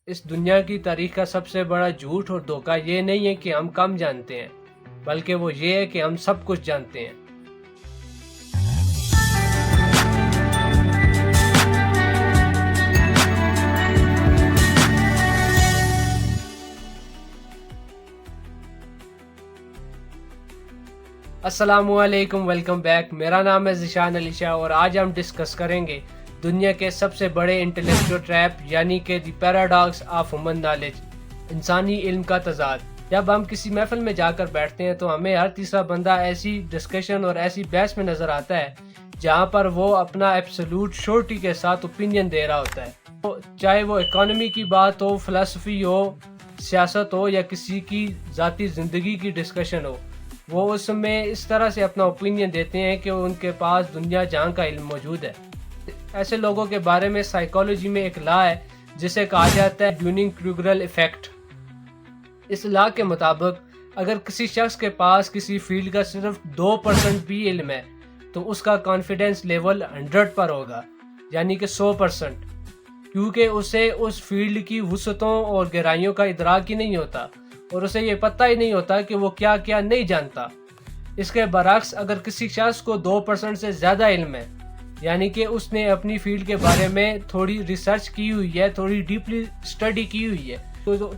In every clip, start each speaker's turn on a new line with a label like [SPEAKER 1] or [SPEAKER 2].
[SPEAKER 1] اس دنیا کی تاریخ کا سب سے بڑا جھوٹ اور دھوکہ یہ نہیں ہے کہ ہم کم جانتے ہیں، بلکہ وہ یہ ہے کہ ہم سب کچھ جانتے ہیں۔ السلام علیکم، ویلکم بیک۔ میرا نام ہے ذیشان علی شاہ اور آج ہم ڈسکس کریں گے دنیا کے سب سے بڑے انٹلیکچوئل ٹریپ یعنی کہ دی پیراڈاکس آف ہیومن نالج، انسانی علم کا تضاد۔ جب ہم کسی محفل میں جا کر بیٹھتے ہیں تو ہمیں ہر تیسرا بندہ ایسی ڈسکشن اور ایسی بحث میں نظر آتا ہے جہاں پر وہ اپنا ایبسولوٹ شورٹی کے ساتھ اوپینین دے رہا ہوتا ہے، چاہے وہ اکانومی کی بات ہو، فلسفی ہو، سیاست ہو یا کسی کی ذاتی زندگی کی ڈسکشن ہو۔ وہ اس میں اس طرح سے اپنا اوپینین دیتے ہیں کہ ان کے پاس دنیا جہاں کا علم موجود ہے۔ ایسے لوگوں کے بارے میں سائیکالوجی میں ایک لا ہے جسے کہا جاتا ہے ڈیوننگ-کروگر ایفیکٹ۔ اس لا کے مطابق اگر کسی شخص کے پاس کسی فیلڈ کا صرف 2% بھی علم ہے تو اس کا کانفیڈنس لیول 100 پر ہوگا، یعنی کہ 100%، کیونکہ اسے اس فیلڈ کی وسعتوں اور گہرائیوں کا ادراک ہی نہیں ہوتا اور اسے یہ پتہ ہی نہیں ہوتا کہ وہ کیا کیا نہیں جانتا۔ اس کے برعکس اگر کسی شخص کو 2% سے زیادہ علم ہے، یعنی کہ اس نے اپنی فیلڈ کے بارے میں تھوڑی ریسرچ کی ہوئی ہے، تھوڑی ڈیپلی اسٹڈی کی ہوئی ہے،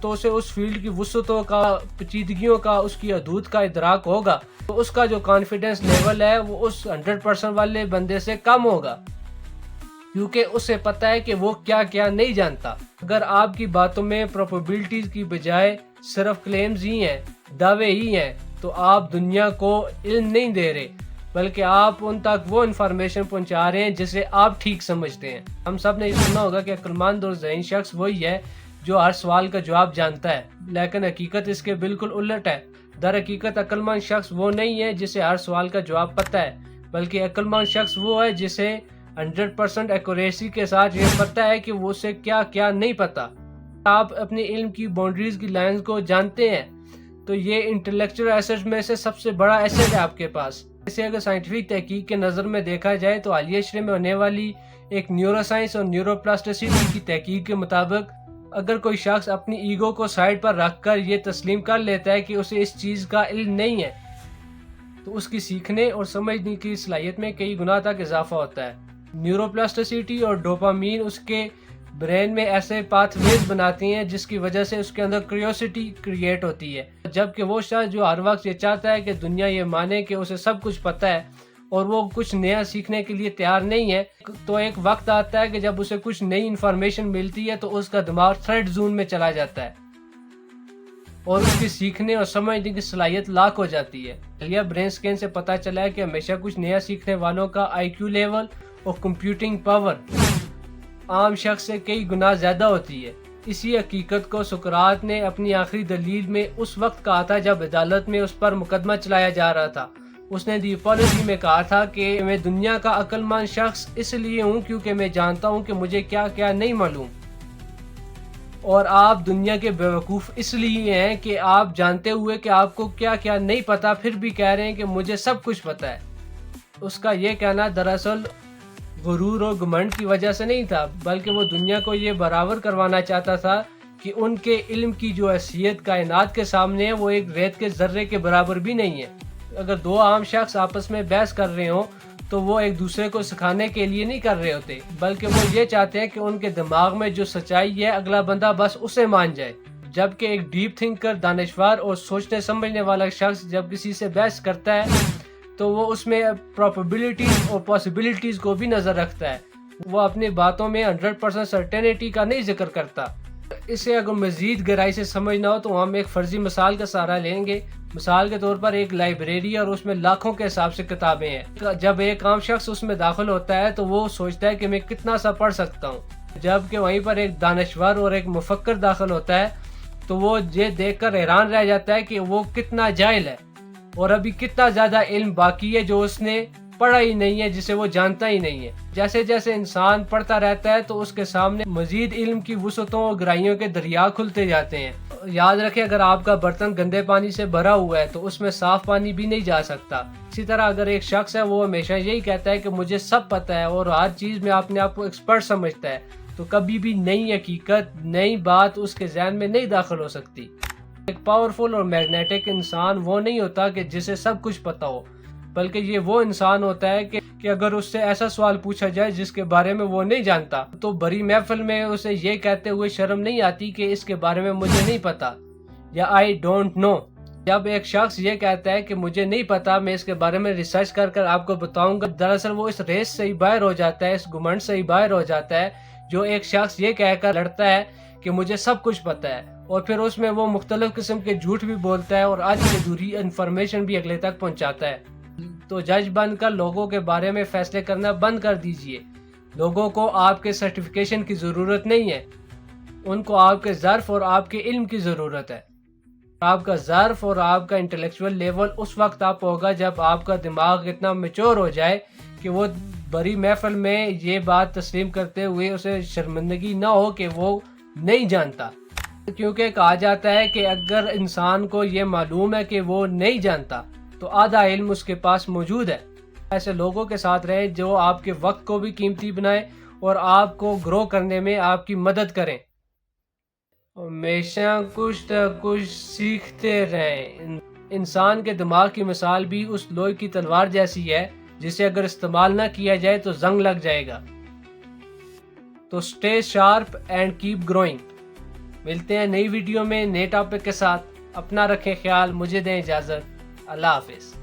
[SPEAKER 1] تو اسے اس فیلڈ کی وسعتوں کا، پیچیدگیوں کا، اس کی حدود کا ادراک ہوگا، تو اس کا جو کانفیڈنس لیول ہے وہ اس 100% والے بندے سے کم ہوگا، کیونکہ اسے پتہ ہے کہ وہ کیا کیا نہیں جانتا۔ اگر آپ کی باتوں میں پروبیبلٹیز کی بجائے صرف کلیمز ہی ہیں، دعوے ہی ہیں، تو آپ دنیا کو علم نہیں دے رہے، بلکہ آپ ان تک وہ انفارمیشن پہنچا رہے ہیں جسے آپ ٹھیک سمجھتے ہیں۔ ہم سب نے یہ سنا ہوگا کہ عقلمند اور ذہین شخص وہی ہے جو ہر سوال کا جواب جانتا ہے، لیکن حقیقت اس کے بالکل الٹ ہے۔ در حقیقت عقلمند شخص وہ نہیں ہے جسے ہر سوال کا جواب پتہ ہے، بلکہ عقلمند شخص وہ ہے جسے 100% ایکوریسی کے ساتھ یہ پتہ ہے کہ وہ اسے کیا کیا نہیں پتہ۔ آپ اپنے علم کی باؤنڈریز کی لائنز کو جانتے ہیں تو یہ انٹلیکچوئل ایسٹ میں سے سب سے بڑا ایسٹ ہے آپ کے پاس۔ اسے اگر سائنٹیفک تحقیق کے نظر میں دیکھا جائے تو حالیہ اشرے میں ہونے والی ایک نیورو سائنس اور نیورو پلاسٹیسٹی کی تحقیق کے مطابق اگر کوئی شخص اپنی ایگو کو سائڈ پر رکھ کر یہ تسلیم کر لیتا ہے کہ اسے اس چیز کا علم نہیں ہے تو اس کی سیکھنے اور سمجھنے کی صلاحیت میں کئی گنا تک اضافہ ہوتا ہے۔ نیورو پلاسٹیسٹی اور ڈوپامین اس کے برین میں ایسے پاتھ ویز بناتی ہیں جس کی وجہ سے اس کے اندر کریوسٹی کریٹ ہوتی ہے، جبکہ وہ شخص جو ہر وقت یہ چاہتا ہے کہ دنیا یہ مانے کہ اسے سب کچھ پتہ ہے اور وہ کچھ نیا سیکھنے کے لیے تیار نہیں ہے، تو ایک وقت آتا ہے کہ جب اسے کچھ نئی انفارمیشن ملتی ہے تو اس کا دماغ تھریڈ زون میں چلا جاتا ہے اور اس کی سیکھنے اور سمجھنے کی صلاحیت لاک ہو جاتی ہے۔ حالیہ برین سکین سے پتہ چلا ہے کہ ہمیشہ کچھ نیا سیکھنے والوں کا آئی کیو لیول اور کمپیوٹنگ پاور عام شخص سے کئی گنا زیادہ ہوتی ہے۔ اسی حقیقت کو سقراط نے اپنی آخری دلیل میں اس وقت کہا تھا جب عدالت میں اس پر مقدمہ چلایا جا رہا تھا۔ اس نے دی اپولوجی میں کہا تھا کہ میں دنیا کا عقل مند شخص اس لیے ہوں کیونکہ میں جانتا ہوں کہ مجھے کیا کیا نہیں معلوم، اور آپ دنیا کے بیوقوف اس لیے ہیں کہ آپ جانتے ہوئے کہ آپ کو کیا کیا نہیں پتا پھر بھی کہہ رہے ہیں کہ مجھے سب کچھ پتا ہے۔ اس کا یہ کہنا دراصل غرور اور گھمنڈ کی وجہ سے نہیں تھا، بلکہ وہ دنیا کو یہ برابر کروانا چاہتا تھا کہ ان کے علم کی جو حیثیت کائنات کے سامنے ہے وہ ایک ریت کے ذرے کے برابر بھی نہیں ہے۔ اگر دو عام شخص آپس میں بحث کر رہے ہوں تو وہ ایک دوسرے کو سکھانے کے لیے نہیں کر رہے ہوتے، بلکہ وہ یہ چاہتے ہیں کہ ان کے دماغ میں جو سچائی ہے اگلا بندہ بس اسے مان جائے۔ جبکہ ایک ڈیپ تھنکر، دانشور اور سوچنے سمجھنے والا شخص جب کسی سے بحث کرتا ہے تو وہ اس میں پروبیبلٹیز اور پاسبلٹیز کو بھی نظر رکھتا ہے، وہ اپنی باتوں میں 100% سرٹینٹی کا نہیں ذکر کرتا۔ اسے اگر مزید گہرائی سے سمجھنا ہو تو ہم ایک فرضی مثال کا سہارا لیں گے۔ مثال کے طور پر ایک لائبریری اور اس میں لاکھوں کے حساب سے کتابیں ہیں۔ جب ایک عام شخص اس میں داخل ہوتا ہے تو وہ سوچتا ہے کہ میں کتنا سا پڑھ سکتا ہوں، جبکہ وہیں پر ایک دانشور اور ایک مفکر داخل ہوتا ہے تو وہ یہ دیکھ کر حیران رہ جاتا ہے کہ وہ کتنا جاہل ہے اور ابھی کتنا زیادہ علم باقی ہے جو اس نے پڑھا ہی نہیں ہے، جسے وہ جانتا ہی نہیں ہے۔ جیسے جیسے انسان پڑھتا رہتا ہے تو اس کے سامنے مزید علم کی وسعتوں اور گہرائیوں کے دریا کھلتے جاتے ہیں۔ یاد رکھیں اگر آپ کا برتن گندے پانی سے بھرا ہوا ہے تو اس میں صاف پانی بھی نہیں جا سکتا۔ اسی طرح اگر ایک شخص ہے وہ ہمیشہ یہی کہتا ہے کہ مجھے سب پتہ ہے اور ہر چیز میں اپنے آپ کو ایکسپرٹ سمجھتا ہے تو کبھی بھی نئی حقیقت، نئی بات اس کے ذہن میں نہیں داخل ہو سکتی۔ ایک پاورفل اور میگنیٹک انسان وہ نہیں ہوتا کہ جسے سب کچھ پتا ہو، بلکہ یہ وہ انسان ہوتا ہے کہ اگر اس سے ایسا سوال پوچھا جائے جس کے بارے میں وہ نہیں جانتا تو بڑی محفل میں اسے یہ کہتے ہوئے شرم نہیں آتی کہ اس کے بارے میں مجھے نہیں پتا یا آئی ڈونٹ نو۔ جب ایک شخص یہ کہتا ہے کہ مجھے نہیں پتا، میں اس کے بارے میں ریسرچ کر آپ کو بتاؤں گا، دراصل وہ اس ریس سے ہی باہر ہو جاتا ہے، اس گھمنڈ سے ہی باہر ہو جاتا ہے جو ایک شخص یہ کہہ کر لڑتا ہے کہ مجھے سب کچھ پتا ہے، اور پھر اس میں وہ مختلف قسم کے جھوٹ بھی بولتا ہے اور آدھی ادھوری انفارمیشن بھی اگلے تک پہنچاتا ہے۔ تو جج بن کر لوگوں کے بارے میں فیصلے کرنا بند کر دیجئے۔ لوگوں کو آپ کے سرٹیفکیشن کی ضرورت نہیں ہے، ان کو آپ کے ظرف اور آپ کے علم کی ضرورت ہے۔ آپ کا ظرف اور آپ کا انٹلیکچوئل لیول اس وقت آپ ہوگا جب آپ کا دماغ اتنا میچور ہو جائے کہ وہ بڑی محفل میں یہ بات تسلیم کرتے ہوئے اسے شرمندگی نہ ہو کہ وہ نہیں جانتا، کیونکہ کہا جاتا ہے کہ اگر انسان کو یہ معلوم ہے کہ وہ نہیں جانتا تو آدھا علم اس کے پاس موجود ہے۔ ایسے لوگوں کے ساتھ رہیں جو آپ کے وقت کو بھی قیمتی بنائیں اور آپ کو گرو کرنے میں آپ کی مدد کریں۔ ہمیشہ کچھ نہ کچھ سیکھتے رہیں۔ انسان کے دماغ کی مثال بھی اس لوہے کی تلوار جیسی ہے جسے اگر استعمال نہ کیا جائے تو زنگ لگ جائے گا۔ تو stay sharp and keep growing. ملتے ہیں نئی ویڈیو میں نئے ٹاپک کے ساتھ۔ اپنا رکھیں خیال، مجھے دیں اجازت۔ اللہ حافظ۔